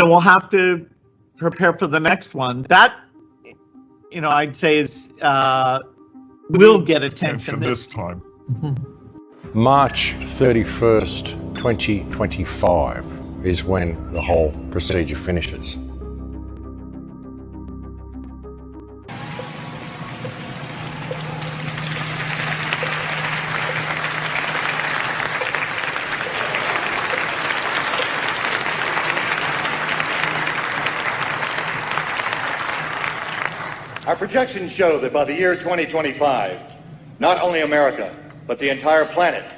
we'll have to prepare for the next one. That, I'd say is will get attention this time. March 31st, 2025 is when the whole procedure finishes. Our projections show that by the year 2025, not only America, but the entire planet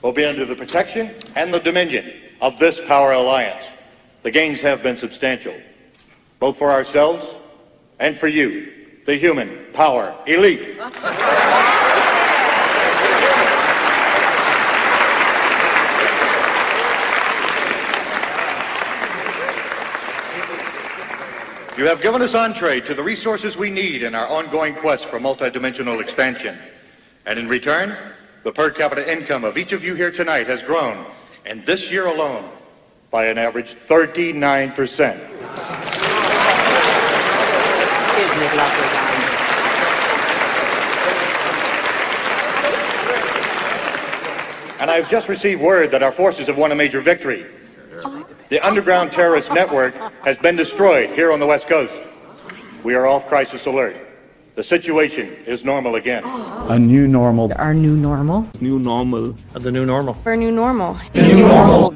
will be under the protection and the dominion of this power alliance. The gains have been substantial, both for ourselves and for you, the human power elite. You have given us entree to the resources we need in our ongoing quest for multidimensional expansion. And in return, the per capita income of each of you here tonight has grown, and this year alone, by an average 39%. And I've just received word that our forces have won a major victory. The underground terrorist network has been destroyed here on the West Coast. We are off crisis alert. The situation is normal again. A new normal. Our new normal. New normal. The new normal. Our new normal. The new normal.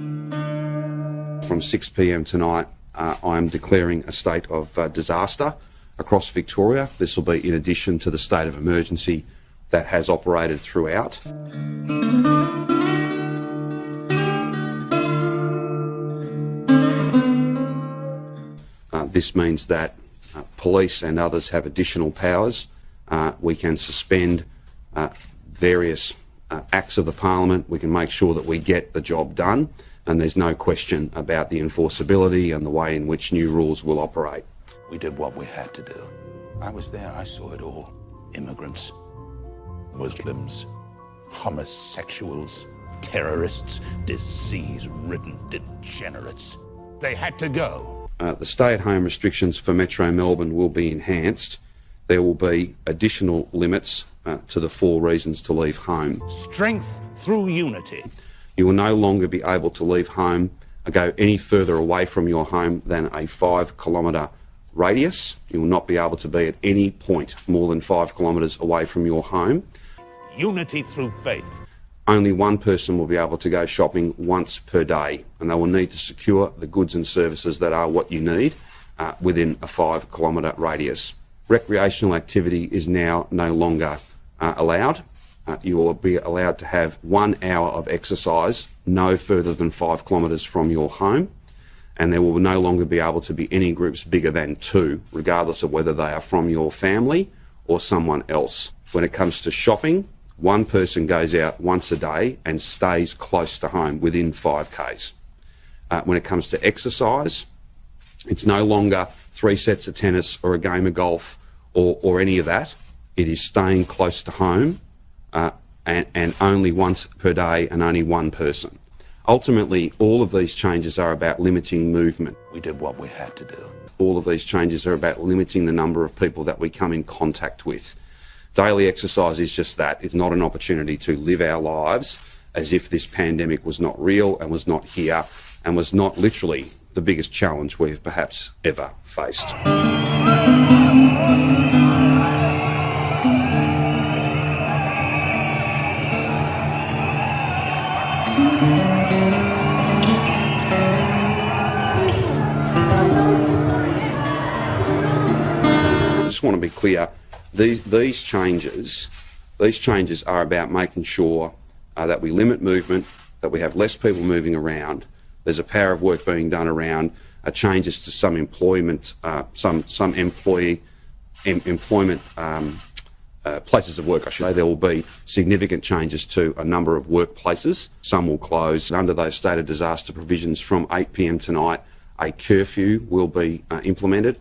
From 6 p.m. tonight, I am declaring a state of disaster across Victoria. This will be in addition to the state of emergency that has operated throughout. This means that police and others have additional powers. We can suspend various acts of the Parliament. We can make sure that we get the job done, and there's no question about the enforceability and the way in which new rules will operate. We did what we had to do. I was there, I saw it all. Immigrants, Muslims, homosexuals, terrorists, disease-ridden degenerates. They had to go. The stay-at-home restrictions for Metro Melbourne will be enhanced. There will be additional limits to the 4 reasons to leave home. Strength through unity. You will no longer be able to leave home or go any further away from your home than a 5-kilometre radius. You will not be able to be at any point more than 5 kilometres away from your home. Unity through faith. Only one person will be able to go shopping once per day, and they will need to secure the goods and services that are what you need within a 5-kilometre radius. Recreational activity is now no longer allowed. You will be allowed to have 1 hour of exercise no further than 5 kilometres from your home, and there will no longer be able to be any groups bigger than 2, regardless of whether they are from your family or someone else. When it comes to shopping, 1 person goes out once a day and stays close to home within 5 k's. When it comes to exercise, it's no longer 3 sets of tennis or a game of golf or any of that. It is staying close to home and only once per day and only 1 person. Ultimately, all of these changes are about limiting movement. We did what we had to do. All of these changes are about limiting the number of people that we come in contact with. Daily exercise is just that. It's not an opportunity to live our lives as if this pandemic was not real and was not here and was not literally the biggest challenge we've perhaps ever faced. I just want to be clear. These changes are about making sure that we limit movement, that we have less people moving around. There's a power of work being done around changes to some employment, some employment places of work, I should say. There will be significant changes to a number of workplaces. Some will close. Under those state of disaster provisions from 8 p.m. tonight, a curfew will be implemented.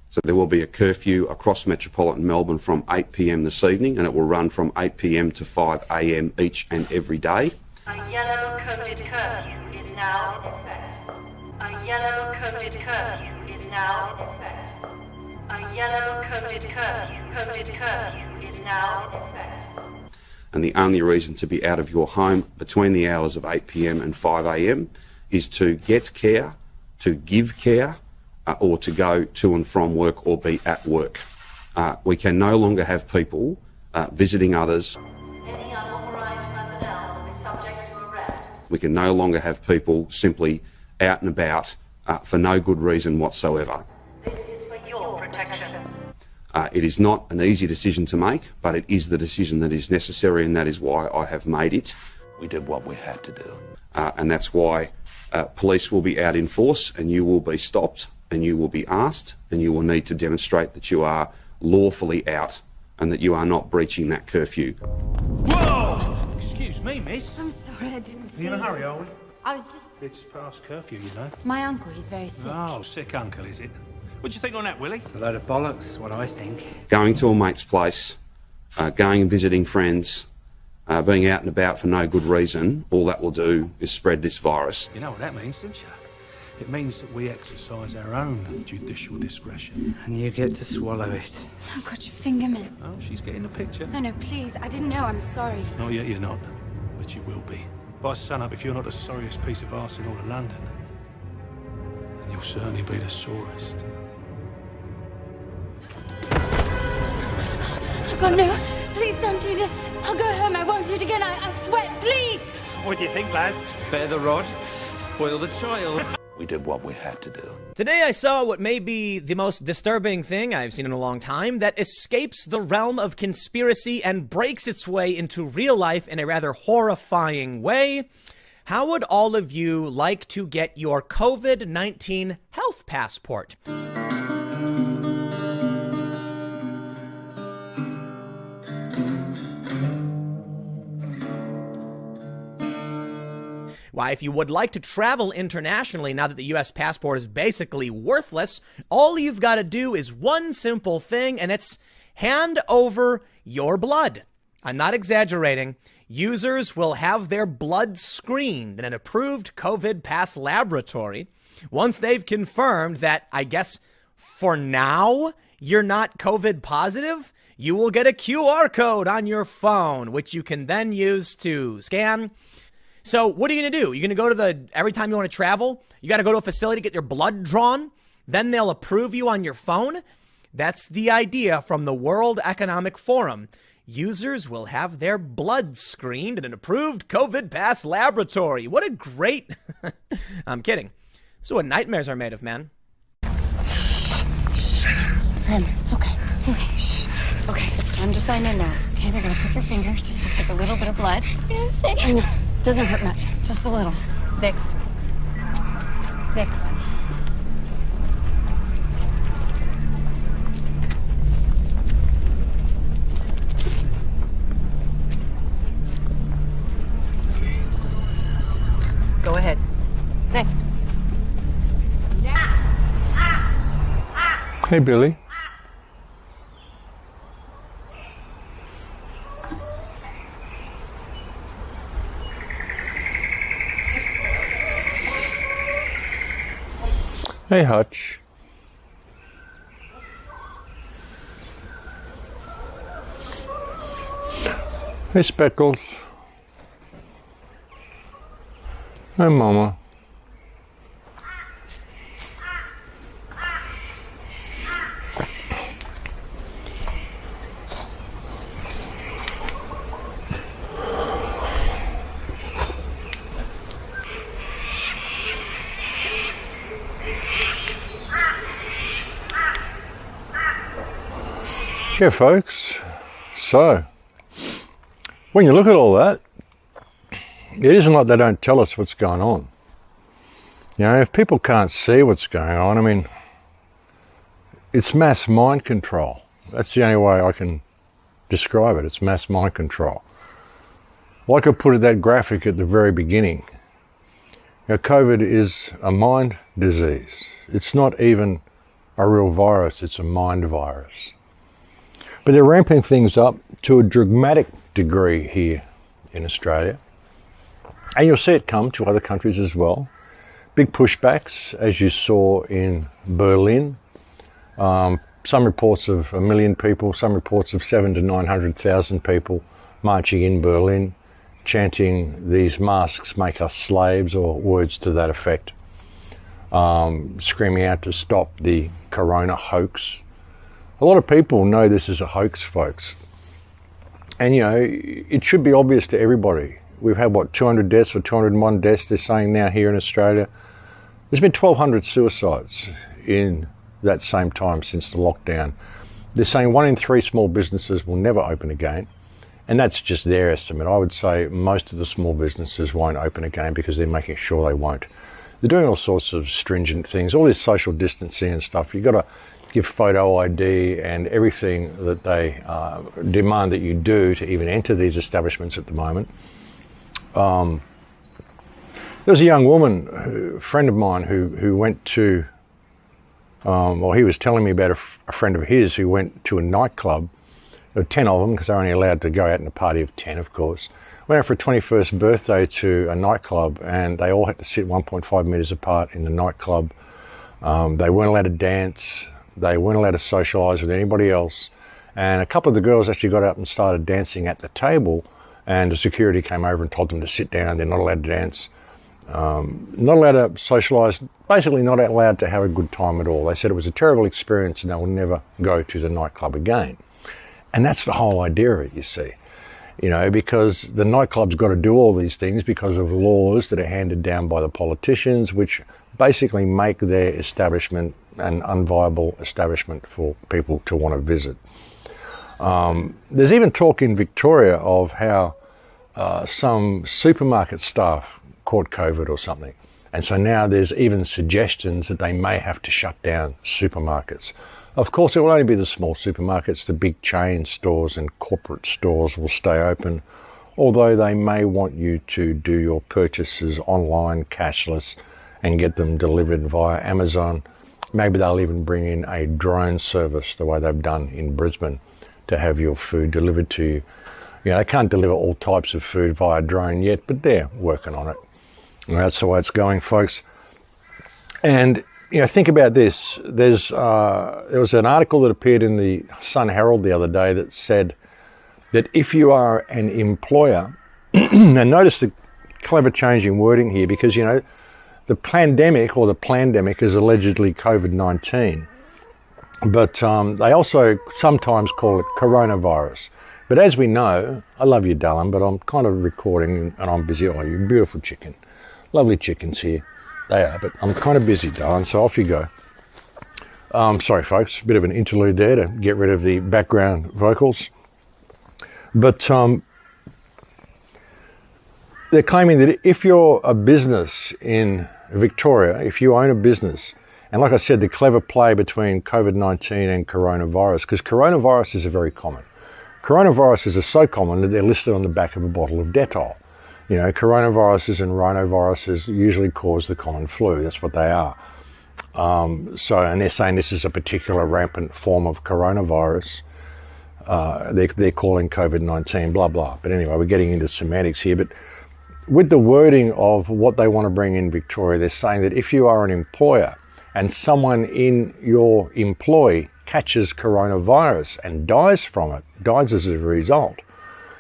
So there will be a curfew across metropolitan Melbourne from 8 p.m. this evening, and it will run from 8 p.m. to 5 a.m. each and every day. A yellow-coded curfew is now in effect. A yellow-coded curfew is now in effect. A yellow-coded curfew is now in effect. And the only reason to be out of your home between the hours of 8 p.m. and 5 a.m. is to get care, to give care, or to go to and from work or be at work. We can no longer have people visiting others. Any unauthorized personnel will be subject to arrest. We can no longer have people simply out and about for no good reason whatsoever. This is for your protection. It is not an easy decision to make, but it is the decision that is necessary, and that is why I have made it. We did what we had to do. And that's why police will be out in force, and you will be stopped, and you will be asked, and you will need to demonstrate that you are lawfully out and that you are not breaching that curfew. Whoa! Excuse me, miss. I'm sorry, I didn't see You in a you. hurry, are we? I was just... It's past curfew, you know. My uncle, he's very sick. Oh, sick uncle, is it? What do you think on that, Willie? It's a load of bollocks, what I think. Going to a mate's place, going and visiting friends, being out and about for no good reason, all that will do is spread this virus. You know what that means, don't you? It means that we exercise our own judicial discretion. And you get to swallow it. Oh, God, your finger, man. Oh, she's getting the picture. No, no, please. I didn't know. I'm sorry. Not yet, you're not. But you will be. By sun up, if you're not the sorriest piece of arse in all of London, then you'll certainly be the sorest. Oh, God, no. Please don't do this. I'll go home. I won't do it again. I swear. Please. What do you think, lads? Spare the rod, spoil the child. We did what we had to do. Today I saw what may be the most disturbing thing I've seen in a long time that escapes the realm of conspiracy and breaks its way into real life in a rather horrifying way. How would all of you like to get your COVID-19 health passport? Why, if you would like to travel internationally now that the U.S. passport is basically worthless, all you've got to do is one simple thing, and it's hand over your blood. I'm not exaggerating. Users will have their blood screened in an approved COVID pass laboratory. Once they've confirmed that, I guess, for now, you're not COVID positive, you will get a QR code on your phone, which you can then use to scan. So what are you going to do? You're going to go to every time you want to travel, you got to go to a facility, get your blood drawn. Then they'll approve you on your phone. That's the idea from the World Economic Forum. Users will have their blood screened in an approved COVID pass laboratory. What a great... I'm kidding. So what nightmares are made of, man. Remember, it's okay. It's okay. Shh. Okay, it's time to sign in now. Okay, they're gonna prick your finger just to take a little bit of blood. You're gonna say... And it doesn't hurt much. Just a little. Next. Next. Go ahead. Next. Hey, Billy. Hey, Hutch. Hey, Speckles. Hey, Mama. Yeah, folks. So, when you look at all that, it isn't like they don't tell us what's going on. You know, if people can't see what's going on, I mean, it's mass mind control. That's the only way I can describe it. It's mass mind control. Like I put it that graphic at the very beginning. Now, COVID is a mind disease. It's not even a real virus, it's a mind virus. But they're ramping things up to a dramatic degree here in Australia. And you'll see it come to other countries as well. big pushbacks, as you saw in Berlin. Some reports of 1 million people, some reports of 700,000 to 900,000 people marching in Berlin, chanting, "These masks make us slaves," or words to that effect, screaming out to stop the corona hoax. A lot of people know this is a hoax, folks. And, you know, it should be obvious to everybody. We've had, 200 deaths or 201 deaths, they're saying now here in Australia. There's been 1,200 suicides in that same time since the lockdown. They're saying 1 in 3 small businesses will never open again. And that's just their estimate. I would say most of the small businesses won't open again because they're making sure they won't. They're doing all sorts of stringent things, all this social distancing and stuff. You've got to give photo ID and everything that they demand that you do to even enter these establishments at the moment. There was a young woman, a friend of mine, who went to, he was telling me about a friend of his who went to a nightclub. There were 10 of them, because they're only allowed to go out in a party of 10, of course. Went out for a 21st birthday to a nightclub, and they all had to sit 1.5 metres apart in the nightclub. They weren't allowed to dance. They weren't allowed to socialise with anybody else. And a couple of the girls actually got up and started dancing at the table, and the security came over and told them to sit down. They're not allowed to dance. Not allowed to socialise, basically not allowed to have a good time at all. They said it was a terrible experience and they will never go to the nightclub again. And that's the whole idea of it, you see. You know, because the nightclub's got to do all these things because of laws that are handed down by the politicians, which basically make their establishment an unviable establishment for people to want to visit. There's even talk in Victoria of how some supermarket staff caught COVID or something. And so now there's even suggestions that they may have to shut down supermarkets. Of course, it will only be the small supermarkets. The big chain stores and corporate stores will stay open, although they may want you to do your purchases online, cashless, and get them delivered via Amazon. Maybe they'll even bring in a drone service, the way they've done in Brisbane, to have your food delivered to you. You know, they can't deliver all types of food via drone yet, but they're working on it. And that's the way it's going, folks. And you know, think about this. There was an article that appeared in the Sun Herald the other day that said that if you are an employer, and notice the clever change in wording here, because, you know, the pandemic or the plandemic is allegedly COVID-19, but they also sometimes call it coronavirus. But as we know, I love you, darling, but I'm kind of recording and I'm busy. Oh, you beautiful chicken. Lovely chickens here. They are, but I'm kind of busy, darling, so off you go. Sorry, folks, a bit of an interlude there to get rid of the background vocals. But they're claiming that if you're a business in Victoria, if you own a business, and like I said, the clever play between COVID-19 and coronavirus, because coronaviruses are very common. Coronaviruses are so common that they're listed on the back of a bottle of Dettol. You know, coronaviruses and rhinoviruses usually cause the common flu. That's what they are. And they're saying this is a particular rampant form of coronavirus. They're calling COVID-19, blah, blah. But anyway, we're getting into semantics here. But with the wording of what they want to bring in Victoria, they're saying that if you are an employer and someone in your employ catches coronavirus and dies from it, dies as a result,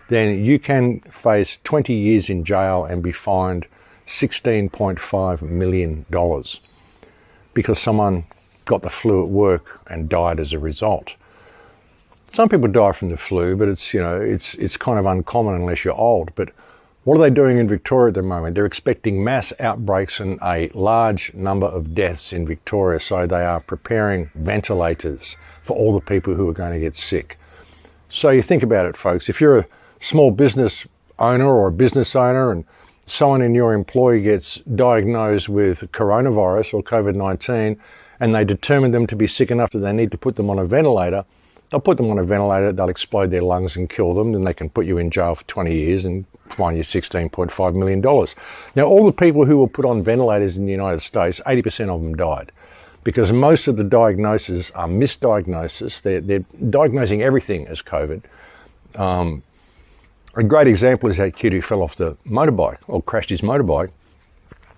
then you can face 20 years in jail and be fined $16.5 million because someone got the flu at work and died as a result. Some people die from the flu, but it's, you know, it's kind of uncommon unless you're old. But what are they doing in Victoria at the moment? They're expecting mass outbreaks and a large number of deaths in Victoria, so they are preparing ventilators for all the people who are going to get sick. So you think about it, folks. If you're a small business owner or a business owner and someone in your employ gets diagnosed with coronavirus or COVID-19 and they determine them to be sick enough that they need to put them on a ventilator, they'll put them on a ventilator, they'll explode their lungs and kill them, then they can put you in jail for 20 years and fine you $16.5 million. Now, all the people who were put on ventilators in the United States, 80% of them died because most of the diagnoses are misdiagnosis. They're diagnosing everything as COVID. A great example is that kid who fell off the motorbike or crashed his motorbike.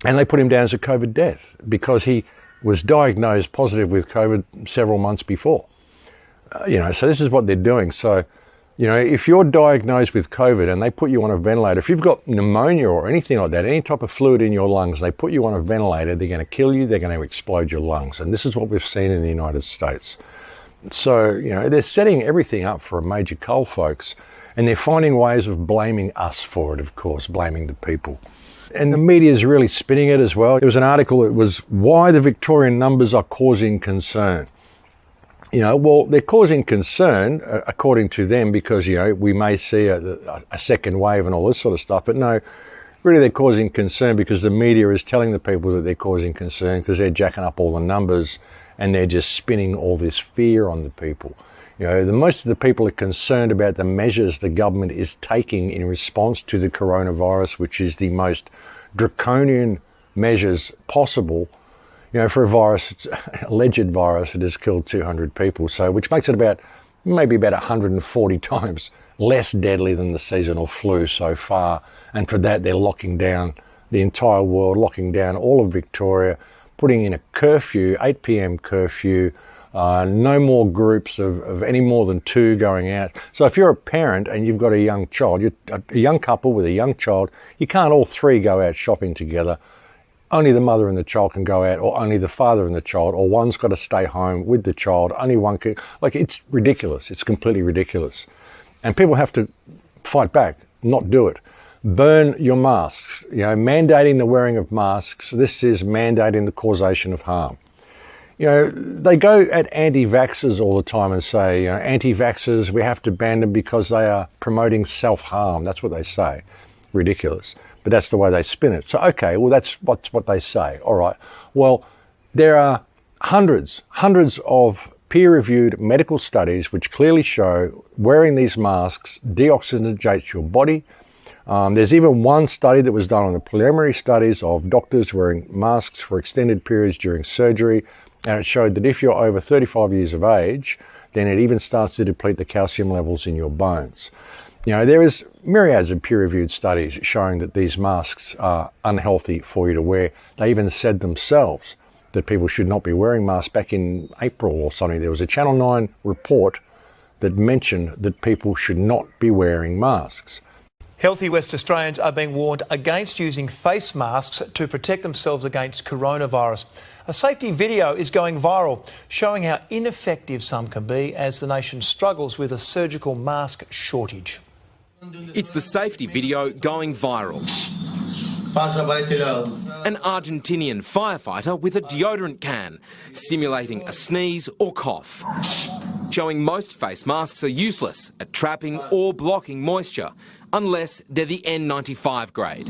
And they put him down as a COVID death because he was diagnosed positive with COVID several months before. So this is what they're doing. So, if you're diagnosed with COVID and they put you on a ventilator, if you've got pneumonia or anything like that, any type of fluid in your lungs, they put you on a ventilator, they're going to kill you, they're going to explode your lungs. And this is what we've seen in the United States. So, they're setting everything up for a major cull, folks, and they're finding ways of blaming us for it, of course, blaming the people. And the media is really spinning it as well. There was an article, it was why the Victorian numbers are causing concern. Well, they're causing concern, according to them, because, we may see a second wave and all this sort of stuff. But no, really they're causing concern because the media is telling the people that they're causing concern because they're jacking up all the numbers and they're just spinning all this fear on the people. Most of the people are concerned about the measures the government is taking in response to the coronavirus, which is the most draconian measures possible. For a virus, it's an alleged virus, it has killed 200 people, so which makes it maybe about 140 times less deadly than the seasonal flu so far. And for that, they're locking down the entire world, locking down all of Victoria, putting in a curfew, 8 p.m. curfew, no more groups of any more than 2 going out. So if you're a parent and you've got a young child, a young couple with a young child, you can't all 3 go out shopping together. Only the mother and the child can go out, or only the father and the child, or one's got to stay home with the child. Only one can, it's ridiculous. It's completely ridiculous. And people have to fight back, not do it. Burn your masks, mandating the wearing of masks. This is mandating the causation of harm. They go at anti-vaxxers all the time and say, anti-vaxxers, we have to ban them because they are promoting self-harm. That's what they say. Ridiculous. But that's the way they spin it. So, okay, well, that's what they say. All right. Well, there are hundreds of peer-reviewed medical studies which clearly show wearing these masks deoxygenates your body. There's even one study that was done on the preliminary studies of doctors wearing masks for extended periods during surgery, and it showed that if you're over 35 years of age, then it even starts to deplete the calcium levels in your bones. There is myriads of peer-reviewed studies showing that these masks are unhealthy for you to wear. They even said themselves that people should not be wearing masks. Back in April or something, there was a Channel 9 report that mentioned that people should not be wearing masks. Healthy West Australians are being warned against using face masks to protect themselves against coronavirus. A safety video is going viral, showing how ineffective some can be as the nation struggles with a surgical mask shortage. It's the safety video going viral. An Argentinian firefighter with a deodorant can, simulating a sneeze or cough. Showing most face masks are useless at trapping or blocking moisture, unless they're the N95 grade.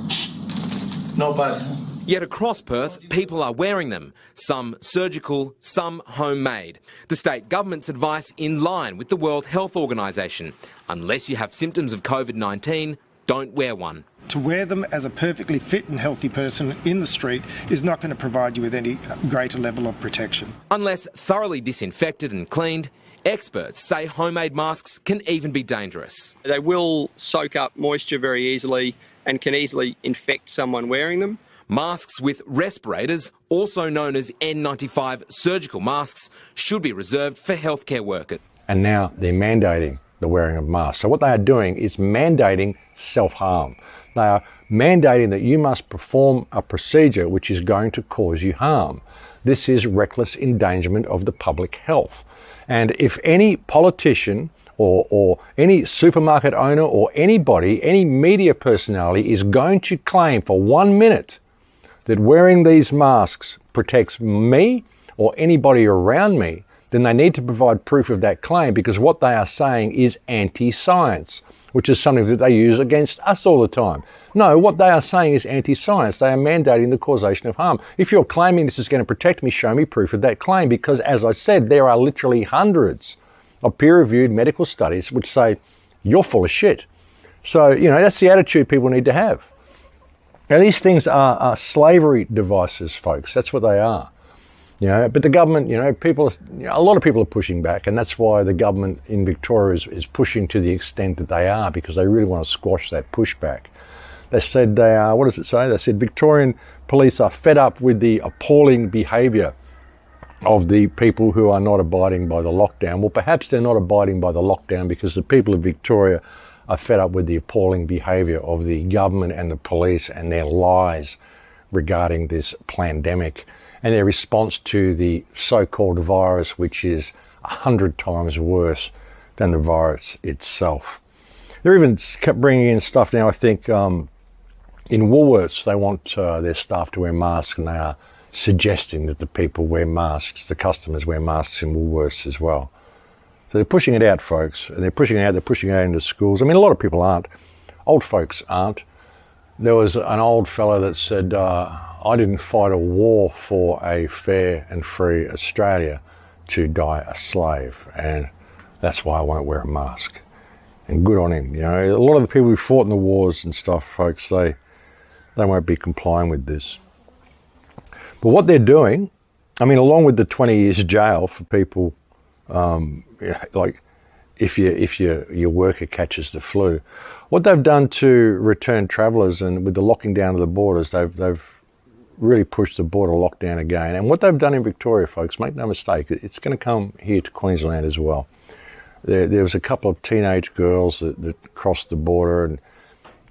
No pasa. Yet across Perth, people are wearing them, some surgical, some homemade. The state government's advice in line with the World Health Organisation. Unless you have symptoms of COVID-19, don't wear one. To wear them as a perfectly fit and healthy person in the street is not going to provide you with any greater level of protection. Unless thoroughly disinfected and cleaned, experts say homemade masks can even be dangerous. They will soak up moisture very easily and can easily infect someone wearing them. Masks with respirators, also known as N95 surgical masks, should be reserved for healthcare workers. And now they're mandating the wearing of masks. So what they are doing is mandating self-harm. They are mandating that you must perform a procedure which is going to cause you harm. This is reckless endangerment of the public health. And if any politician or any supermarket owner or anybody, any media personality is going to claim for 1 minute that wearing these masks protects me or anybody around me, then they need to provide proof of that claim, because what they are saying is anti-science, which is something that they use against us all the time. No, what they are saying is anti-science. They are mandating the causation of harm. If you're claiming this is going to protect me, show me proof of that claim, because as I said, there are literally hundreds of peer-reviewed medical studies which say you're full of shit. So, that's the attitude people need to have. Now, these things are slavery devices, folks. That's what they are. But the government, a lot of people are pushing back, and that's why the government in Victoria is pushing to the extent that they are, because they really want to squash that pushback. They said they are, what does it say? They said Victorian police are fed up with the appalling behaviour of the people who are not abiding by the lockdown. Well, perhaps they're not abiding by the lockdown because the people of Victoria are fed up with the appalling behaviour of the government and the police and their lies regarding this pandemic and their response to the so-called virus, which is 100 times worse than the virus itself. They're even kept bringing in stuff now, I think, in Woolworths, they want their staff to wear masks, and they are suggesting that the people wear masks, the customers wear masks in Woolworths as well. So they're pushing it out, folks. And they're pushing it out into schools. I mean, a lot of people aren't. Old folks aren't. There was an old fella that said, I didn't fight a war for a fair and free Australia to die a slave, and that's why I won't wear a mask. And good on him. You know, a lot of the people who fought in the wars and stuff, folks, they won't be complying with this. But what they're doing, I mean, along with the 20 years jail for people, like if your worker catches the flu, what they've done to return travellers, and with the locking down of the borders, they've really pushed the border lockdown again. And what they've done in Victoria, folks, make no mistake, it's going to come here to Queensland as well. There was a couple of teenage girls that crossed the border and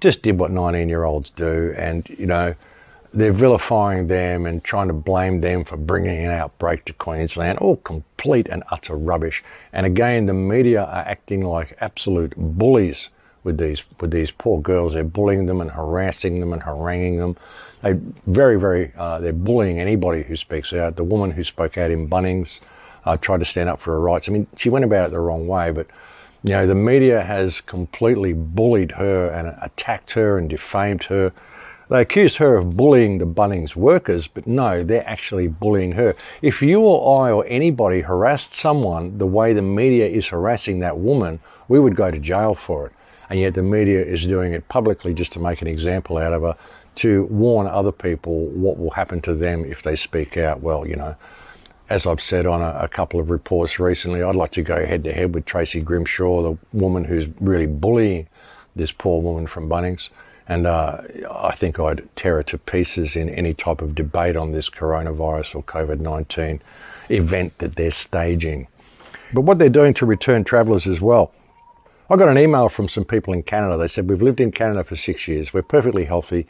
just did what 19-year-olds do, and you know, they're vilifying them and trying to blame them for bringing an outbreak to Queensland. All complete and utter rubbish. And again, the media are acting like absolute bullies with these poor girls. They're bullying them and harassing them and haranguing them. They're bullying anybody who speaks out. The woman who spoke out in Bunnings tried to stand up for her rights. I mean, she went about it the wrong way, but you know, the media has completely bullied her and attacked her and defamed her. They accused her of bullying the Bunnings workers, but no, they're actually bullying her. If you or I or anybody harassed someone the way the media is harassing that woman, we would go to jail for it. And yet the media is doing it publicly just to make an example out of her, to warn other people what will happen to them if they speak out. Well, you know, as I've said on a couple of reports recently, I'd like to go head-to-head with Tracy Grimshaw, the woman who's really bullying this poor woman from Bunnings. And I think I'd tear her to pieces in any type of debate on this coronavirus or COVID-19 event that they're staging. But what they're doing to return travellers as well. I got an email from some people in Canada. They said, we've lived in Canada for 6 years. We're perfectly healthy.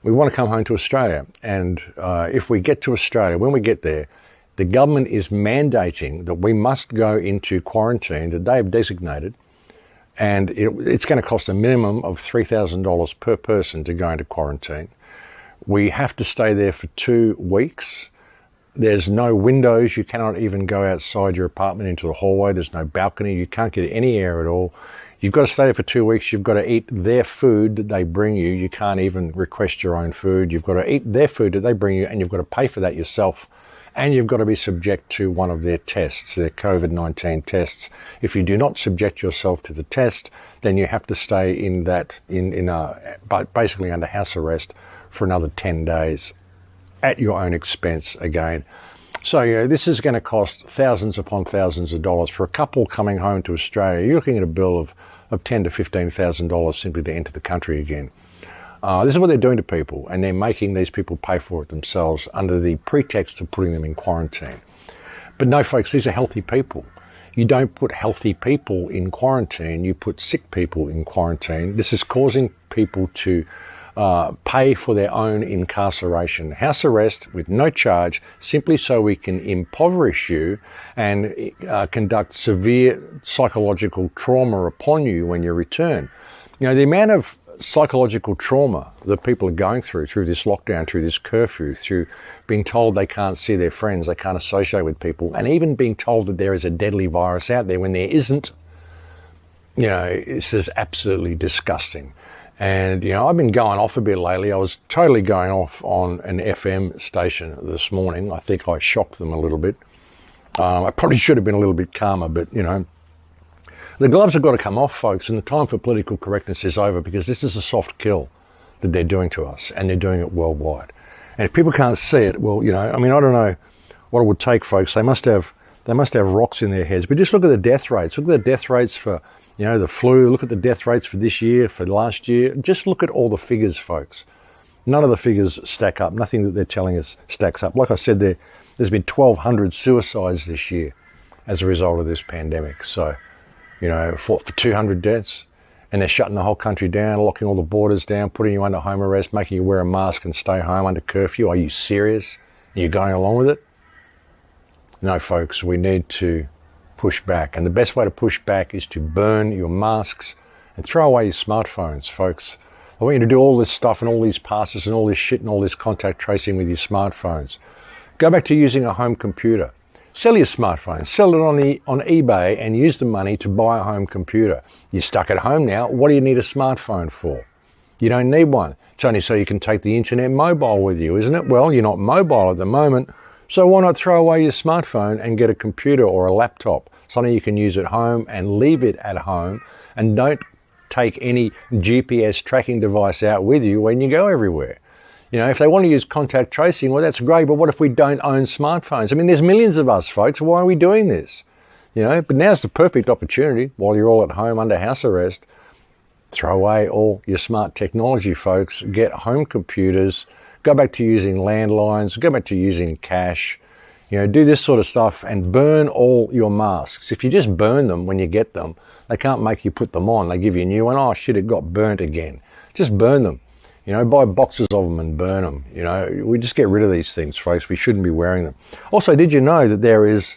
We want to come home to Australia. And if we get to Australia, when we get there, the government is mandating that we must go into quarantine that they've designated. And it's going to cost a minimum of $3,000 per person to go into quarantine. We have to stay there for 2 weeks. There's no windows. You cannot even go outside your apartment into the hallway. There's no balcony. You can't get any air at all. You've got to stay there for 2 weeks. You've got to eat their food that they bring you. You can't even request your own food. You've got to eat their food that they bring you, and you've got to pay for that yourself. And you've got to be subject to one of their tests, their COVID-19 tests. If you do not subject yourself to the test, then you have to stay in basically under house arrest for another 10 days at your own expense again. So, you know, this is going to cost thousands upon thousands of dollars. For a couple coming home to Australia, you're looking at a bill of $10,000 to $15,000 simply to enter the country again. This is what they're doing to people, and they're making these people pay for it themselves under the pretext of putting them in quarantine. But no, folks, these are healthy people. You don't put healthy people in quarantine, you put sick people in quarantine. This is causing people to pay for their own incarceration, house arrest with no charge, simply so we can impoverish you and conduct severe psychological trauma upon you when you return. You know, the amount of psychological trauma that people are going through this lockdown, through this curfew, through being told they can't see their friends, they can't associate with people, and even being told that there is a deadly virus out there when there isn't. You know, this is absolutely disgusting. And, you know, I've been going off a bit lately. I was totally going off on an FM station this morning. I think I shocked them a little bit. I probably should have been a little bit calmer, but, you know, the gloves have got to come off, folks, and the time for political correctness is over, because this is a soft kill that they're doing to us, and they're doing it worldwide. And if people can't see it, well, you know, I mean, I don't know what it would take, folks. They must have rocks in their heads. But just look at the death rates. Look at the death rates for You know, the flu, look at the death rates for this year, for last year. Just look at all the figures, folks. None of the figures stack up. Nothing that they're telling us stacks up. Like I said, there's been 1,200 suicides this year as a result of this pandemic. So, you know, for 200 deaths, and they're shutting the whole country down, locking all the borders down, putting you under home arrest, making you wear a mask and stay home under curfew. Are you serious? Are you going along with it? No, folks, we need to push back. And the best way to push back is to burn your masks and throw away your smartphones, folks. I want you to do all this stuff and all these passes and all this shit and all this contact tracing with your smartphones. Go back to using a home computer. Sell your smartphone, sell it on eBay and use the money to buy a home computer. You're stuck at home now. What do you need a smartphone for? You don't need one. It's only so you can take the internet mobile with you, isn't it? Well, you're not mobile at the moment, so why not throw away your smartphone and get a computer or a laptop, something you can use at home and leave it at home, and don't take any GPS tracking device out with you when you go everywhere. You know, if they want to use contact tracing, well, that's great, but what if we don't own smartphones? I mean, there's millions of us, folks. Why are we doing this? You know, but now's the perfect opportunity while you're all at home under house arrest. Throw away all your smart technology, folks. Get home computers. Go back to using landlines. Go back to using cash. You know, do this sort of stuff and burn all your masks. If you just burn them when you get them, they can't make you put them on. They give you a new one. Oh, shit, it got burnt again. Just burn them. You know, buy boxes of them and burn them. You know, we just get rid of these things, folks. We shouldn't be wearing them. Also, did you know that there is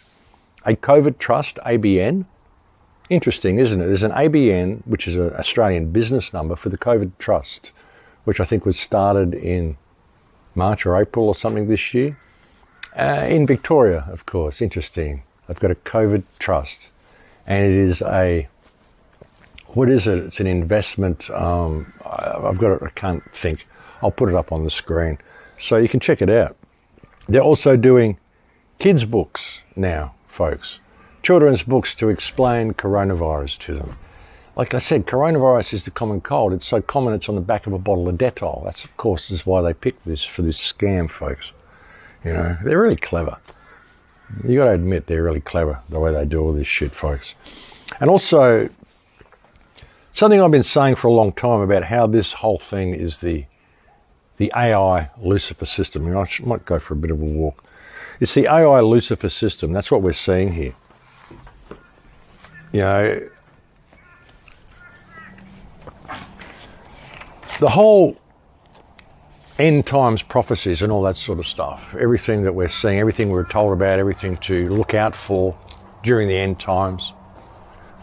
a COVID Trust, ABN? Interesting, isn't it? There's an ABN, which is an Australian business number for the COVID Trust, which I think was started in March or April or something this year. In Victoria, of course. Interesting. I've got a COVID Trust. And it is a... What is it? It's an investment. I've got it. I can't think. I'll put it up on the screen so you can check it out. They're also doing kids' books now, folks. Children's books to explain coronavirus to them. Like I said, coronavirus is the common cold. It's so common it's on the back of a bottle of Dettol. That's, of course, is why they picked this for this scam, folks. You know, they're really clever. You got to admit they're really clever the way they do all this shit, folks. And also, something I've been saying for a long time about how this whole thing is the AI Lucifer system. And I might go for a bit of a walk. It's the AI Lucifer system. That's what we're seeing here. You know, the whole end times prophecies and all that sort of stuff, everything that we're seeing, everything we're told about, everything to look out for during the end times,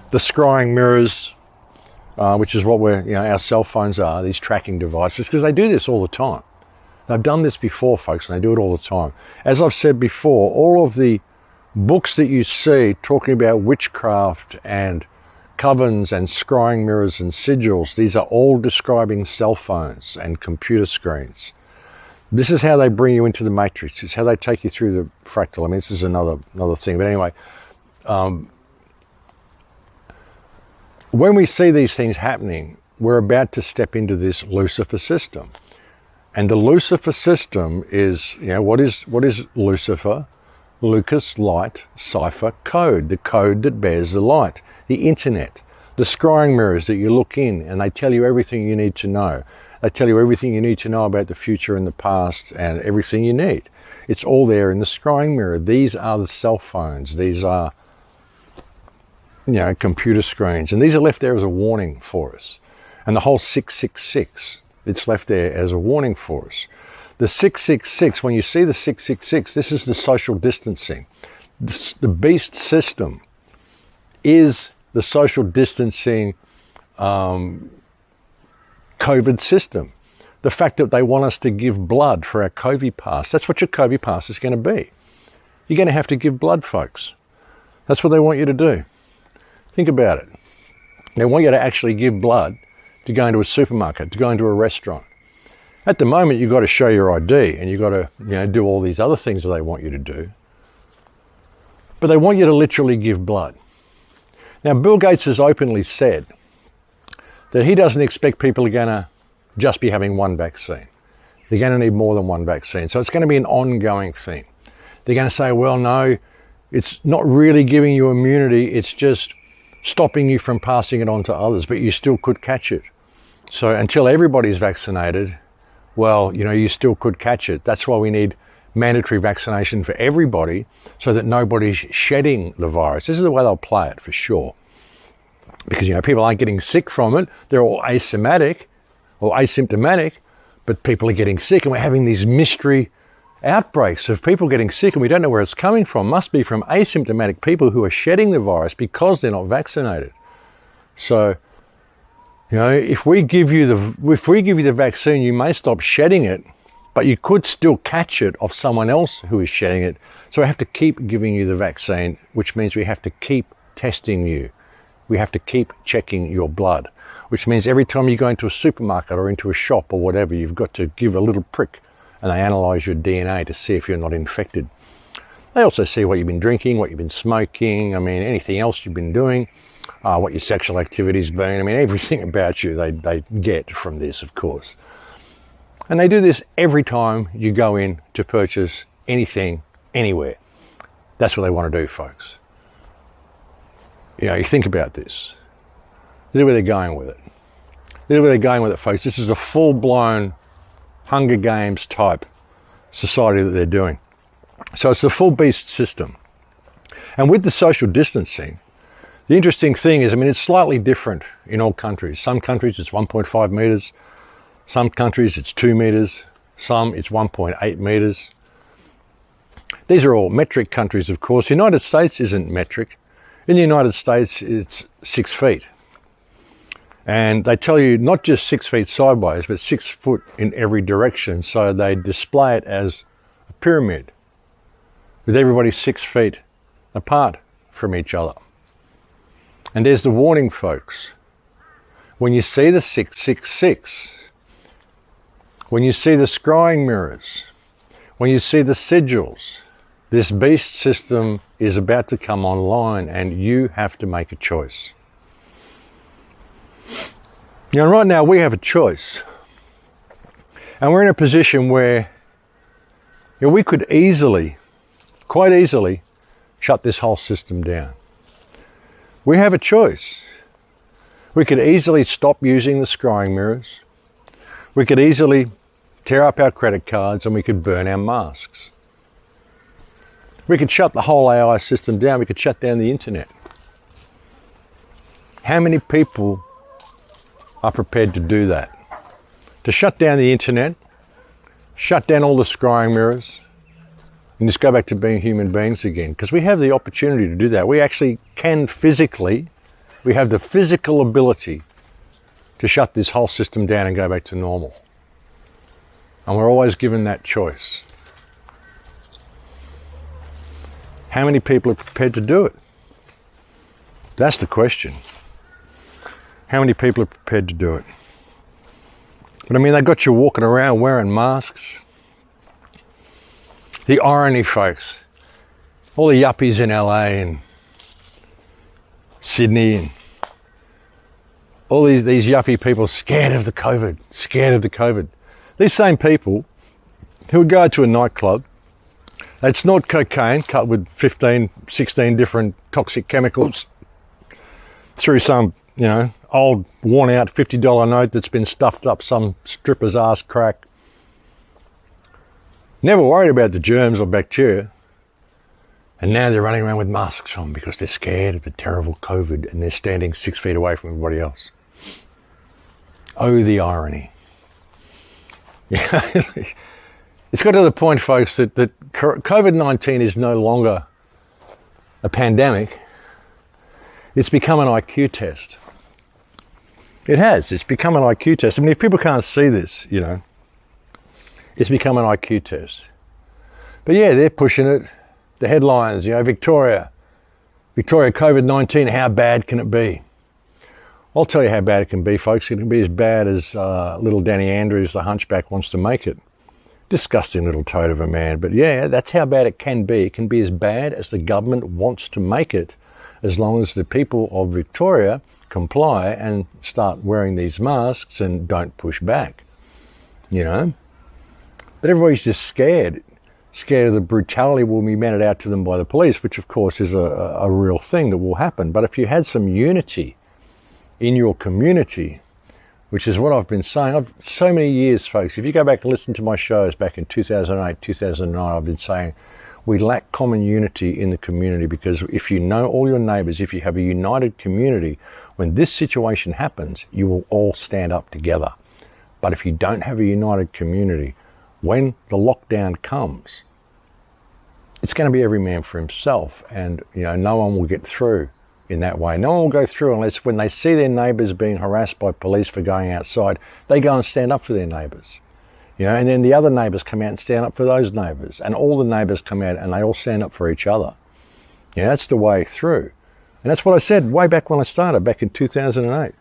the scrying mirrors, which is what our cell phones are, these tracking devices, because they do this all the time. They've done this before, folks, and they do it all the time. As I've said before, all of the books that you see talking about witchcraft and covens and scrying mirrors and sigils, these are all describing cell phones and computer screens. This is how they bring you into the matrix. It's how they take you through the fractal. I mean, this is another thing. But anyway, when we see these things happening, we're about to step into this Lucifer system. And the Lucifer system is, you know, what is Lucifer? Lucas Light Cipher Code, the code that bears the light. The internet, the scrying mirrors that you look in and they tell you everything you need to know. They tell you everything you need to know about the future and the past and everything you need. It's all there in the scrying mirror. These are the cell phones. These are, you know, computer screens. And these are left there as a warning for us. And the whole 666, it's left there as a warning for us. The 666, when you see the 666, this is the social distancing. The beast system is the social distancing COVID system. The fact that they want us to give blood for our COVID pass. That's what your COVID pass is going to be. You're going to have to give blood, folks. That's what they want you to do. Think about it. They want you to actually give blood to go into a supermarket, to go into a restaurant. At the moment, you've got to show your ID and you've got to, you know, do all these other things that they want you to do. But they want you to literally give blood. Now, Bill Gates has openly said that he doesn't expect people are going to just be having one vaccine. They're going to need more than one vaccine. So it's going to be an ongoing thing. They're going to say, well, no, it's not really giving you immunity. It's just stopping you from passing it on to others, but you still could catch it. So until everybody's vaccinated, well, you know, you still could catch it. That's why we need mandatory vaccination for everybody so that nobody's shedding the virus. This is the way they'll play it for sure. Because, you know, people aren't getting sick from it. They're all asymptomatic, but people are getting sick, and we're having these mystery outbreaks of people getting sick, and we don't know where it's coming from. Must be from asymptomatic people who are shedding the virus because they're not vaccinated. So, you know, if we give you the vaccine, you may stop shedding it, but you could still catch it off someone else who is shedding it. So we have to keep giving you the vaccine, which means we have to keep testing you. We have to keep checking your blood, which means every time you go into a supermarket or into a shop or whatever, you've got to give a little prick, and they analyse your DNA to see if you're not infected. They also see what you've been drinking, what you've been smoking, I mean, anything else you've been doing, what your sexual activity's been. I mean, everything about you they get from this, of course. And they do this every time you go in to purchase anything, anywhere. That's what they want to do, folks. You know, you think about this. This is where they're going with it. This is where they're going with it, folks. This is a full-blown Hunger Games type society that they're doing. So it's a full beast system. And with the social distancing, the interesting thing is, I mean, it's slightly different in all countries. Some countries it's 1.5 meters. Some countries it's 2 meters. Some it's 1.8 meters. These are all metric countries, of course. The United States isn't metric. In the United States, it's 6 feet. And they tell you not just 6 feet sideways, but 6 foot in every direction. So they display it as a pyramid with everybody 6 feet apart from each other. And there's the warning, folks. When you see the 666, when you see the scrying mirrors, when you see the sigils, this beast system is about to come online, and you have to make a choice. You know, right now we have a choice. And we're in a position where, you know, we could easily, quite easily, shut this whole system down. We have a choice. We could easily stop using the scrying mirrors. We could easily tear up our credit cards, and we could burn our masks. We could shut the whole AI system down. We could shut down the internet. How many people are prepared to do that? To shut down the internet, shut down all the scrying mirrors, and just go back to being human beings again? Because we have the opportunity to do that. We actually can physically, we have the physical ability to shut this whole system down and go back to normal. And we're always given that choice. How many people are prepared to do it? That's the question. How many people are prepared to do it? But I mean, they got you walking around wearing masks. The irony, folks. All the yuppies in LA and Sydney and all these yuppie people scared of the COVID. These same people who would go to a nightclub, they'd snort cocaine cut with 15, 16 different toxic chemicals through some, you know, old worn out $50 note that's been stuffed up some stripper's ass crack. Never worried about the germs or bacteria. And now they're running around with masks on because they're scared of the terrible COVID, and they're standing 6 feet away from everybody else. Oh, the irony. Yeah. It's got to the point, folks, that COVID-19 is no longer a pandemic. It's become an IQ test. It has. It's become an IQ test. I mean, if people can't see this, you know, it's become an IQ test. But yeah, they're pushing it. The headlines, you know, Victoria COVID-19, how bad can it be? I'll tell you how bad it can be, folks. It can be as bad as little Danny Andrews, the hunchback, wants to make it. Disgusting little toad of a man. But yeah, that's how bad it can be. It can be as bad as the government wants to make it, as long as the people of Victoria comply and start wearing these masks and don't push back, you know. But everybody's just scared. scared of the brutality will be meted out to them by the police, which of course is a real thing that will happen. But if you had some unity in your community, which is what I've been saying, so many years, folks, if you go back and listen to my shows back in 2008, 2009, I've been saying we lack common unity in the community, because if you know all your neighbours, if you have a united community, when this situation happens, you will all stand up together. But if you don't have a united community, when the lockdown comes, it's going to be every man for himself, and no one will get through in that way. No one will go through unless when they see their neighbours being harassed by police for going outside, they go and stand up for their neighbours. And then the other neighbours come out and stand up for those neighbours, and all the neighbours come out and they all stand up for each other. That's the way through. And that's what I said way back when I started, back in 2008.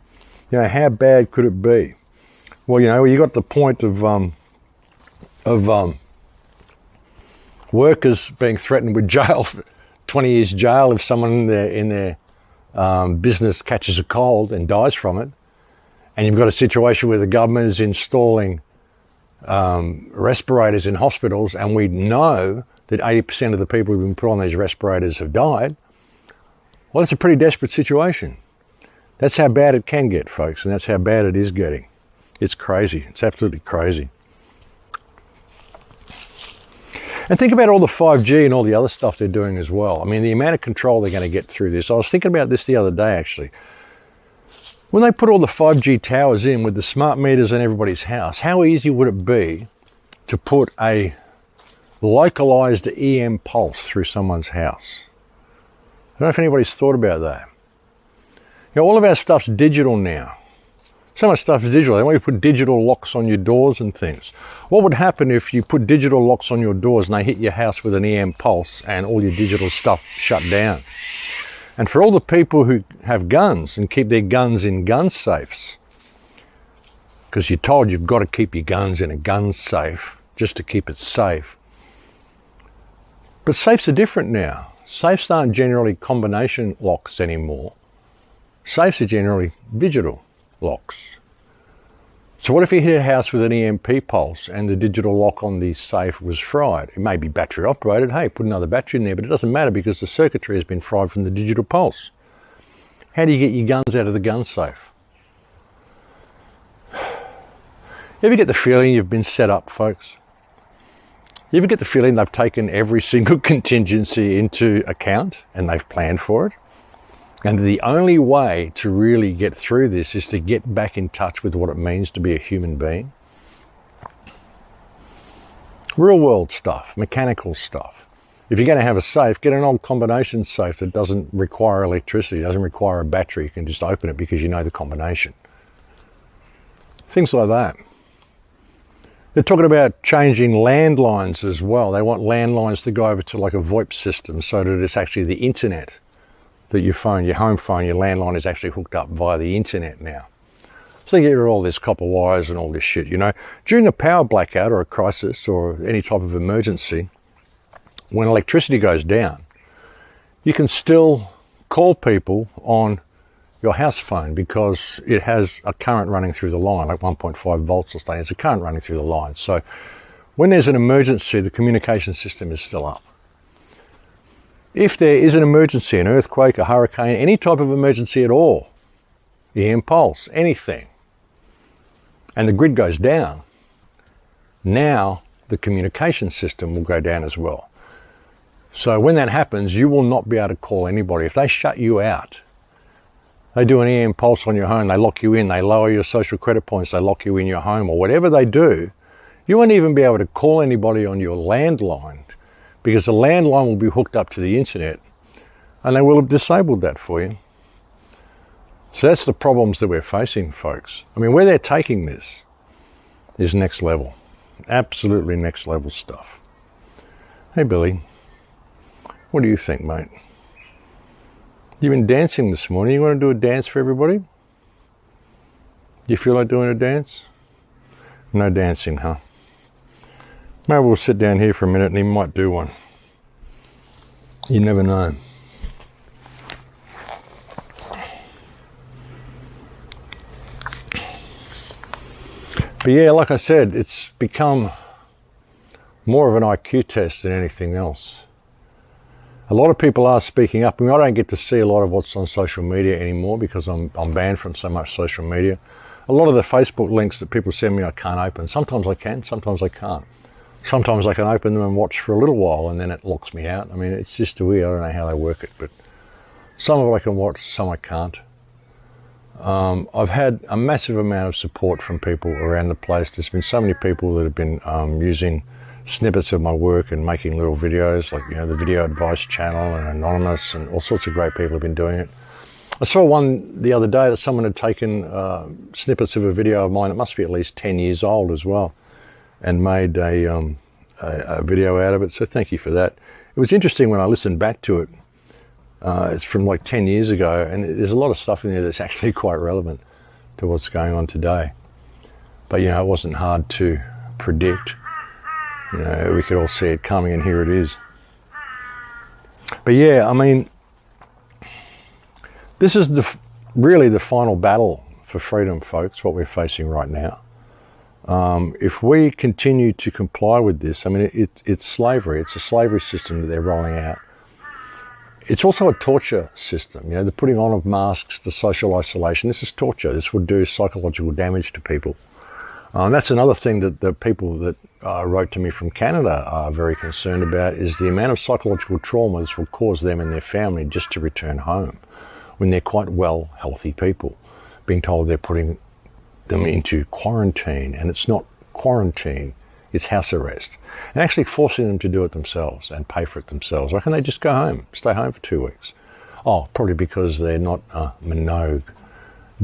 How bad could it be? Well, you got the point of workers being threatened with jail, 20 years jail if someone in their business catches a cold and dies from it. And you've got a situation where the government is installing respirators in hospitals, and we know that 80% of the people who've been put on these respirators have died. Well, it's a pretty desperate situation. That's how bad it can get, folks, and that's how bad it is getting. It's crazy. It's absolutely crazy. And think about all the 5G and all the other stuff they're doing as well. I mean, the amount of control they're going to get through this. I was thinking about this the other day, actually. When they put all the 5G towers in with the smart meters in everybody's house, how easy would it be to put a localized EM pulse through someone's house? I don't know if anybody's thought about that. All of our stuff's digital now. So much stuff is digital. They want you to put digital locks on your doors and things. What would happen if you put digital locks on your doors and they hit your house with an EM pulse and all your digital stuff shut down? And for all the people who have guns and keep their guns in gun safes, because you're told you've got to keep your guns in a gun safe just to keep it safe. But safes are different now. Safes aren't generally combination locks anymore. Safes are generally digital locks. So what if you hit a house with an EMP pulse and the digital lock on the safe was fried? It may be battery operated. Hey, put another battery in there, but it doesn't matter because the circuitry has been fried from the digital pulse. How do you get your guns out of the gun safe? You ever get the feeling you've been set up, folks? You ever get the feeling they've taken every single contingency into account and they've planned for it? And the only way to really get through this is to get back in touch with what it means to be a human being. Real world stuff, mechanical stuff. If you're going to have a safe, get an old combination safe that doesn't require electricity, doesn't require a battery. You can just open it because you know the combination. Things like that. They're talking about changing landlines as well. They want landlines to go over to like a VoIP system so that it's actually the internet. That your phone, your home phone, your landline is actually hooked up via the internet now. So you get rid of all this copper wires and all this shit, During a power blackout or a crisis or any type of emergency, when electricity goes down, you can still call people on your house phone because it has a current running through the line, like 1.5 volts or something. There's a current running through the line. So when there's an emergency, the communication system is still up. If there is an emergency, an earthquake, a hurricane, any type of emergency at all, EM pulse, anything, and the grid goes down, now the communication system will go down as well. So when that happens, you will not be able to call anybody. If they shut you out, they do an EM pulse on your home, they lock you in, they lower your social credit points, they lock you in your home, or whatever they do, you won't even be able to call anybody on your landline, because the landline will be hooked up to the internet and they will have disabled that for you. So that's the problems that we're facing, folks. I mean, where they're taking this is next level. Absolutely next level stuff. Hey, Billy, what do you think, mate? You've been dancing this morning. You want to do a dance for everybody? Do you feel like doing a dance? No dancing, huh? Maybe we'll sit down here for a minute and he might do one. You never know. But yeah, like I said, it's become more of an IQ test than anything else. A lot of people are speaking up. I mean, I don't get to see a lot of what's on social media anymore because I'm banned from so much social media. A lot of the Facebook links that people send me I can't open. Sometimes I can, sometimes I can't. Sometimes I can open them and watch for a little while and then it locks me out. I mean, it's just weird. I don't know how they work it, but some of it I can watch, some I can't. I've had a massive amount of support from people around the place. There's been so many people that have been using snippets of my work and making little videos, like, you know, the Video Advice Channel and Anonymous, and all sorts of great people have been doing it. I saw one the other day that someone had taken snippets of a video of mine that must be at least 10 years old as well, and made a video out of it, so thank you for that. It was interesting when I listened back to it. It's from like 10 years ago, and there's a lot of stuff in there that's actually quite relevant to what's going on today. But, you know, it wasn't hard to predict. You know, we could all see it coming, and here it is. But yeah, I mean, this is really the final battle for freedom, folks, what we're facing right now. If we continue to comply with this, I mean, it's slavery. It's a slavery system that they're rolling out. It's also a torture system. You know, the putting on of masks, the social isolation, this is torture. This would do psychological damage to people. That's another thing that the people that wrote to me from Canada are very concerned about, is the amount of psychological trauma this will cause them and their family just to return home when they're quite well, healthy people, being told they're putting them into quarantine, and it's not quarantine, it's house arrest, and actually forcing them to do it themselves and pay for it themselves. Why can't they just go home, stay home for 2 weeks? Oh, probably because they're not Minogue.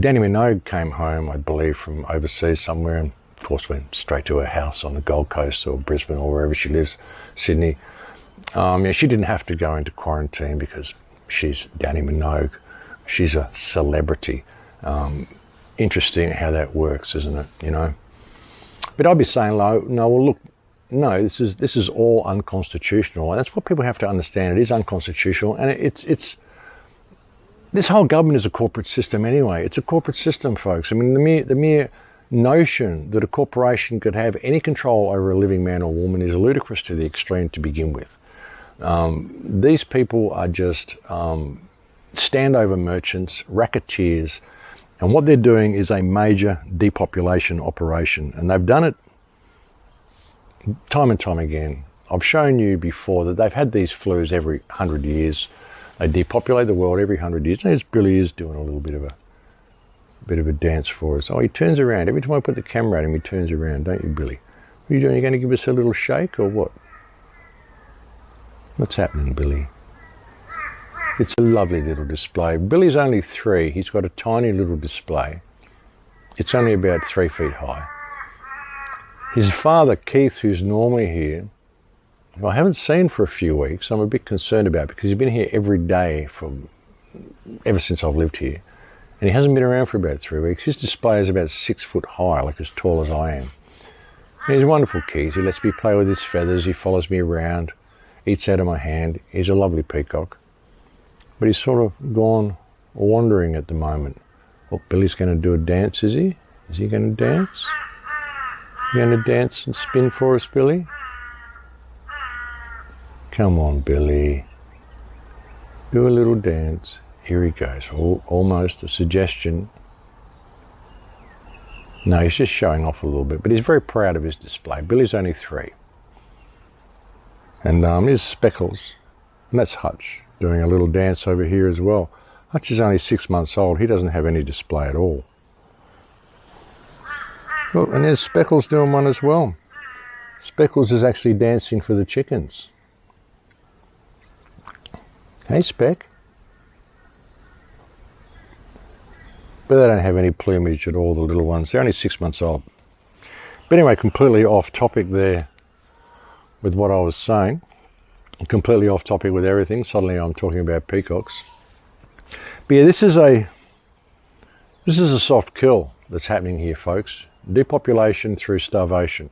Danny Minogue came home, I believe, from overseas somewhere, and of course went straight to her house on the Gold Coast or Brisbane or wherever she lives, Sydney. Yeah, she didn't have to go into quarantine because she's Danny Minogue. She's a celebrity. Interesting how that works, isn't it? You know. But I'd be saying, no, well, look, no, this is all unconstitutional, and that's what people have to understand. It is unconstitutional, and it's this whole government is a corporate system anyway. It's a corporate system, folks. I mean, the mere notion that a corporation could have any control over a living man or woman is ludicrous to the extreme to begin with. These people are just standover merchants, racketeers, and what they're doing is a major depopulation operation, and they've done it time and time again. I've shown you before that they've had these flus every 100 years. They depopulate the world every 100 years. There's Billy is doing a little bit of a dance for us. Oh, he turns around. Every time I put the camera at him, he turns around, don't you, Billy? What are you doing? You're going to give us a little shake or what? What's happening, Billy? It's a lovely little display. Billy's only 3. He's got a tiny little display. It's only about 3 feet high. His father, Keith, who's normally here, who I haven't seen for a few weeks, I'm a bit concerned about because he's been here every day ever since I've lived here. And he hasn't been around for about 3 weeks. His display is about 6 foot high, like as tall as I am. And he's a wonderful Keith. He lets me play with his feathers. He follows me around, eats out of my hand. He's a lovely peacock. But he's sort of gone wandering at the moment. Well, Billy's going to do a dance, is he? Is he going to dance? You going to dance and spin for us, Billy? Come on, Billy. Do a little dance. Here he goes. Almost a suggestion. No, he's just showing off a little bit, but he's very proud of his display. Billy's only 3. And here's Speckles, and that's Hutch, doing a little dance over here as well. Hutch is only 6 months old. He doesn't have any display at all. Look, and there's Speckles doing one as well. Speckles is actually dancing for the chickens. Hey, Speck. But they don't have any plumage at all, the little ones. They're only 6 months old. But anyway, completely off topic there with what I was saying. Completely off topic with everything. Suddenly I'm talking about peacocks. But yeah, this is a soft kill that's happening here, folks. Depopulation through starvation.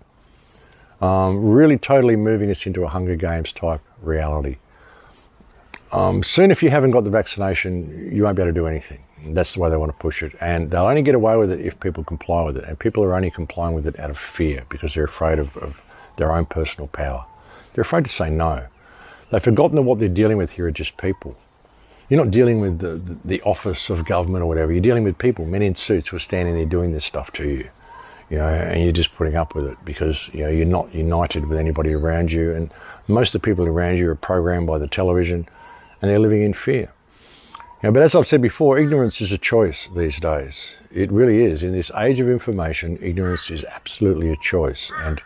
Really totally moving us into a Hunger Games type reality. Soon, if you haven't got the vaccination, you won't be able to do anything. That's the way they want to push it. And they'll only get away with it if people comply with it. And people are only complying with it out of fear because they're afraid of their own personal power. They're afraid to say no. They've forgotten that what they're dealing with here are just people. You're not dealing with the office of government or whatever. You're dealing with people, men in suits who are standing there doing this stuff to you, and you're just putting up with it because, you're not united with anybody around you. And most of the people around you are programmed by the television and they're living in fear. But as I've said before, ignorance is a choice these days. It really is. In this age of information, ignorance is absolutely a choice. And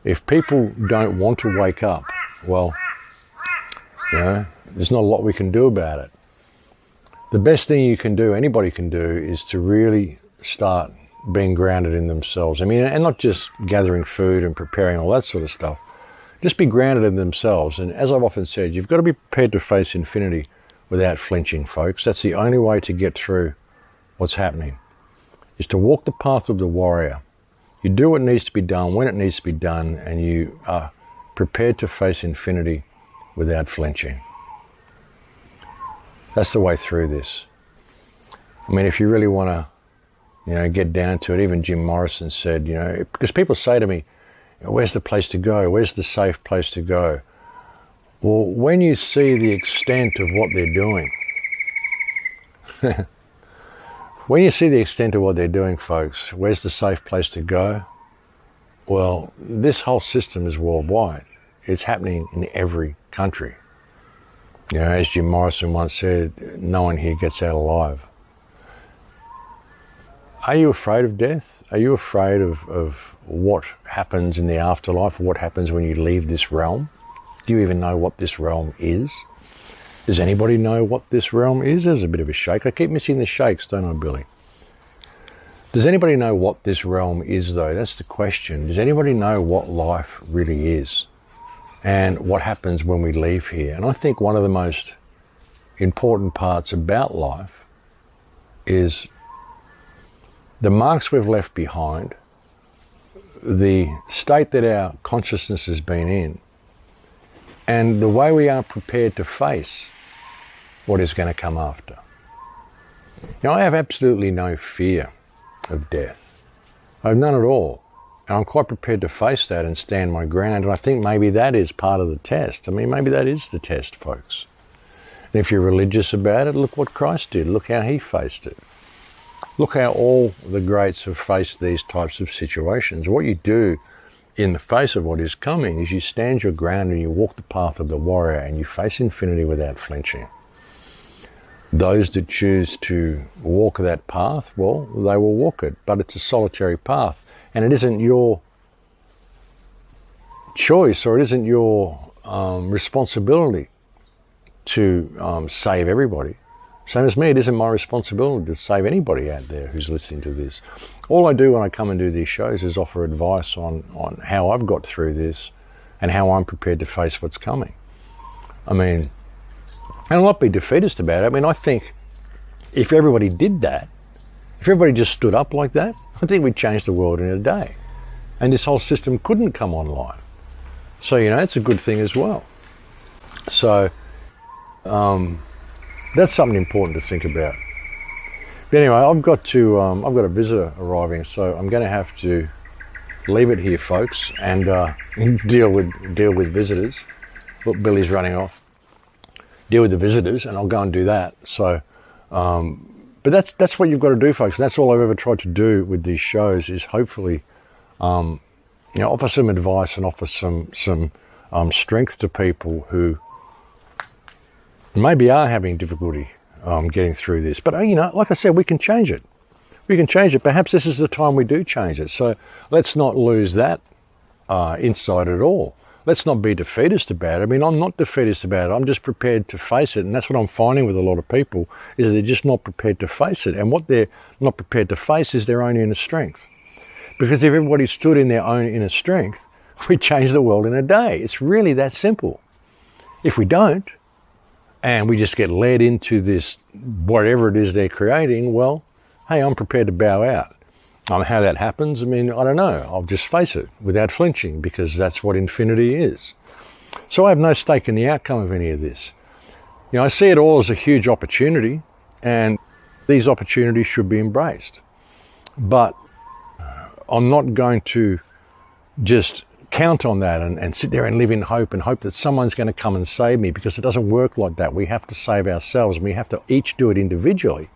if people don't want to wake up, well, there's not a lot we can do about it. The best thing you can do, anybody can do, is to really start being grounded in themselves. And not just gathering food and preparing all that sort of stuff. Just be grounded in themselves. And as I've often said, you've got to be prepared to face infinity without flinching, folks. That's the only way to get through what's happening, is to walk the path of the warrior. You do what needs to be done when it needs to be done, and you are prepared to face infinity without flinching. That's the way through this. If you really want to, get down to it, even Jim Morrison said, because people say to me, where's the place to go? Where's the safe place to go? Well, when you see the extent of what they're doing, folks, where's the safe place to go? Well, this whole system is worldwide. It's happening in every country. As Jim Morrison once said, no one here gets out alive. Are you afraid of death? Are you afraid of what happens in the afterlife? What happens when you leave this realm? Do you even know what this realm is? Does anybody know what this realm is? There's a bit of a shake. I keep missing the shakes, don't I, Billy? Does anybody know what this realm is, though? That's the question. Does anybody know what life really is? And what happens when we leave here? And I think one of the most important parts about life is the marks we've left behind, the state that our consciousness has been in, and the way we are prepared to face what is going to come after. I have absolutely no fear of death. I have none at all. And I'm quite prepared to face that and stand my ground. And I think maybe that is part of the test. Maybe that is the test, folks. And if you're religious about it, look what Christ did. Look how he faced it. Look how all the greats have faced these types of situations. What you do in the face of what is coming is you stand your ground and you walk the path of the warrior and you face infinity without flinching. Those that choose to walk that path, well, they will walk it, but it's a solitary path. And it isn't your choice, or it isn't your responsibility to save everybody. Same as me, it isn't my responsibility to save anybody out there who's listening to this. All I do when I come and do these shows is offer advice on how I've got through this and how I'm prepared to face what's coming. And I'll not be defeatist about it. I think if everybody did that, if everybody just stood up like that, I think we'd change the world in a day. And this whole system couldn't come online. So, it's a good thing as well. So, that's something important to think about. But anyway, I've got a visitor arriving, so I'm going to have to leave it here, folks, and deal with visitors. Look, Billy's running off. Deal with the visitors, and I'll go and do that. So, but that's what you've got to do, folks. And that's all I've ever tried to do with these shows is hopefully, offer some advice and offer some strength to people who maybe are having difficulty getting through this. But, like I said, we can change it. We can change it. Perhaps this is the time we do change it. So let's not lose that insight at all. Let's not be defeatist about it. I'm not defeatist about it. I'm just prepared to face it. And that's what I'm finding with a lot of people, is that they're just not prepared to face it. And what they're not prepared to face is their own inner strength. Because if everybody stood in their own inner strength, we'd change the world in a day. It's really that simple. If we don't, and we just get led into this, whatever it is they're creating, well, hey, I'm prepared to bow out. How that happens, I don't know. I'll just face it without flinching, because that's what infinity is. So I have no stake in the outcome of any of this. I see it all as a huge opportunity, and these opportunities should be embraced. But I'm not going to just count on that and sit there and live in hope and hope that someone's going to come and save me, because it doesn't work like that. We have to save ourselves, and we have to each do it individually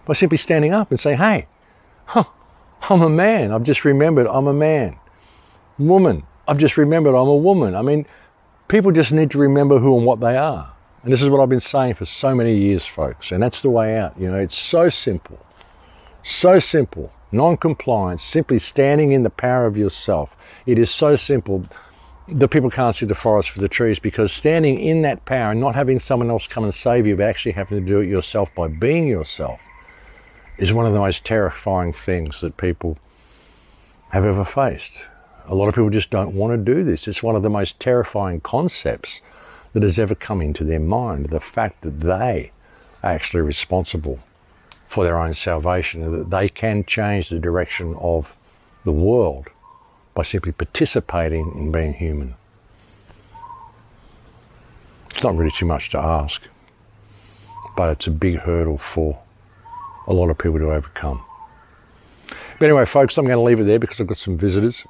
by simply standing up and say, hey, I'm a man. I've just remembered I'm a man. Woman, I've just remembered I'm a woman. I mean, people just need to remember who and what they are. And this is what I've been saying for so many years, folks. And that's the way out. You know, it's so simple. So simple. Non-compliance, simply standing in the power of yourself. It is so simple that people can't see the forest for the trees, because standing in that power and not having someone else come and save you, but actually having to do it yourself by being yourself, is one of the most terrifying things that people have ever faced. A lot of people just don't want to do this. It's one of the most terrifying concepts that has ever come into their mind, the fact that they are actually responsible for their own salvation, and that they can change the direction of the world by simply participating in being human. It's not really too much to ask, but it's a big hurdle for a lot of people to overcome. But anyway, folks, I'm going to leave it there because I've got some visitors.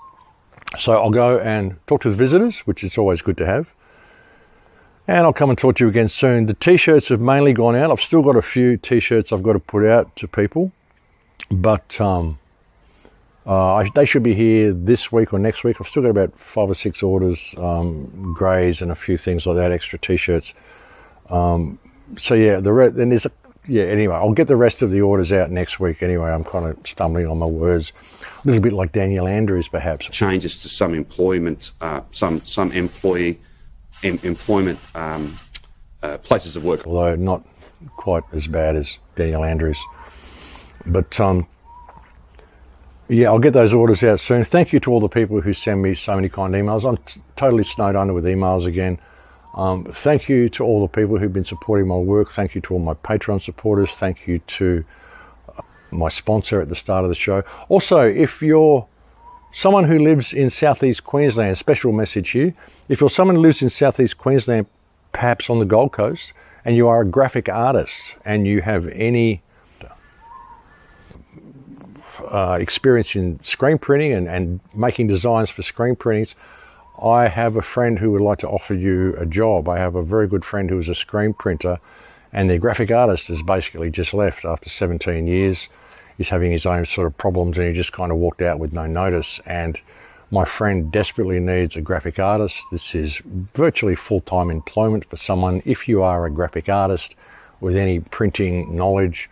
So I'll go and talk to the visitors, which is always good to have. And I'll come and talk to you again soon. The t-shirts have mainly gone out. I've still got a few t-shirts I've got to put out to people, but they should be here this week or next week. I've still got about 5 or 6 orders, greys and a few things like that, extra t-shirts. So yeah, anyway, I'll get the rest of the orders out next week anyway. I'm kind of stumbling on my words. A little bit like Daniel Andrews, perhaps. Changes to some employment, some employment places of work. Although not quite as bad as Daniel Andrews. But yeah, I'll get those orders out soon. Thank you to all the people who send me so many kind emails. I'm totally snowed under with emails again. Thank you to all the people who've been supporting my work. Thank you to all my Patreon supporters. Thank you to my sponsor at the start of the show. Also, if you're someone who lives in Southeast Queensland, special message here. If you're someone who lives in Southeast Queensland, perhaps on the Gold Coast, and you are a graphic artist and you have any experience in screen printing and making designs for screen printings, I have a friend who would like to offer you a job. I have a very good friend who is a screen printer, and their graphic artist has basically just left after 17 years. He's having his own sort of problems, and he just kind of walked out with no notice. And my friend desperately needs a graphic artist. This is virtually full-time employment for someone. If you are a graphic artist with any printing knowledge,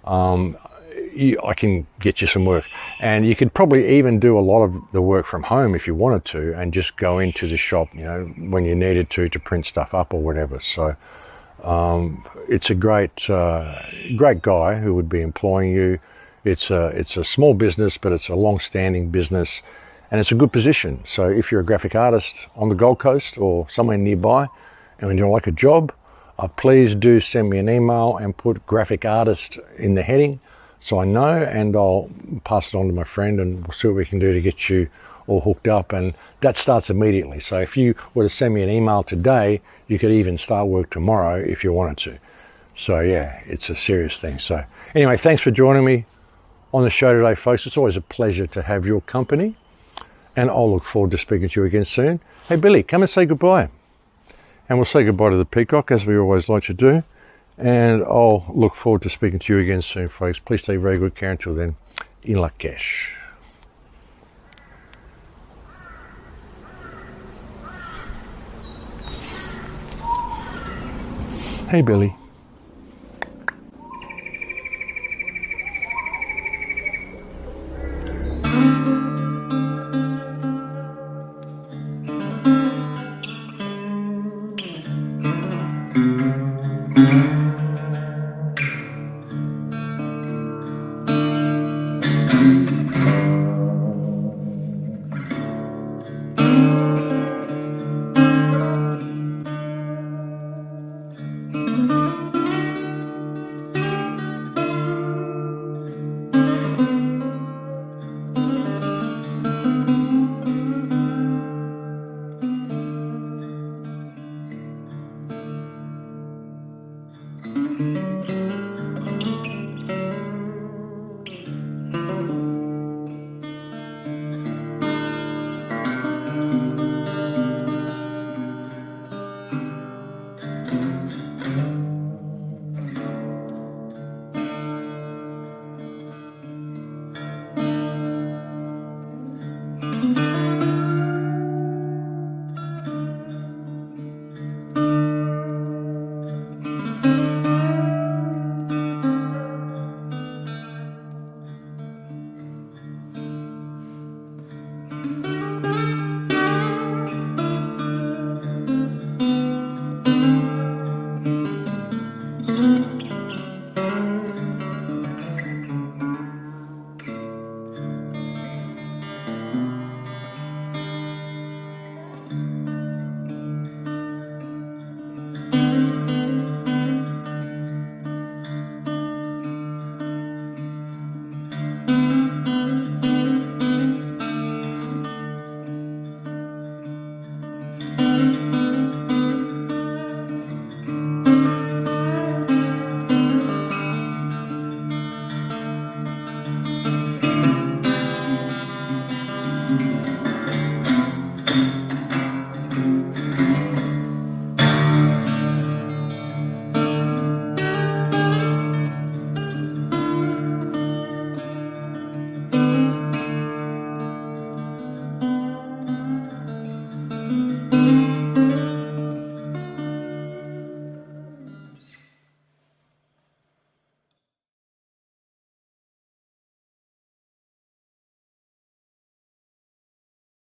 I can get you some work. And you could probably even do a lot of the work from home if you wanted to, and just go into the shop, you know, when you needed to print stuff up or whatever. So it's a great guy who would be employing you. It's a small business, but it's a long-standing business, and it's a good position. So if you're a graphic artist on the Gold Coast or somewhere nearby, and when you like a job, please do send me an email and put graphic artist in the heading, so I know, and I'll pass it on to my friend, and we'll see what we can do to get you all hooked up. And that starts immediately. So if you were to send me an email today, you could even start work tomorrow if you wanted to. So yeah, it's a serious thing. So anyway, thanks for joining me on the show today, folks. It's always a pleasure to have your company, and I'll look forward to speaking to you again soon. Hey, Billy, come and say goodbye. And we'll say goodbye to the peacock, as we always like to do. And I'll look forward to speaking to you again soon, folks. Please take very good care until then. In Lakesh. Hey, Billy. Mm-hmm.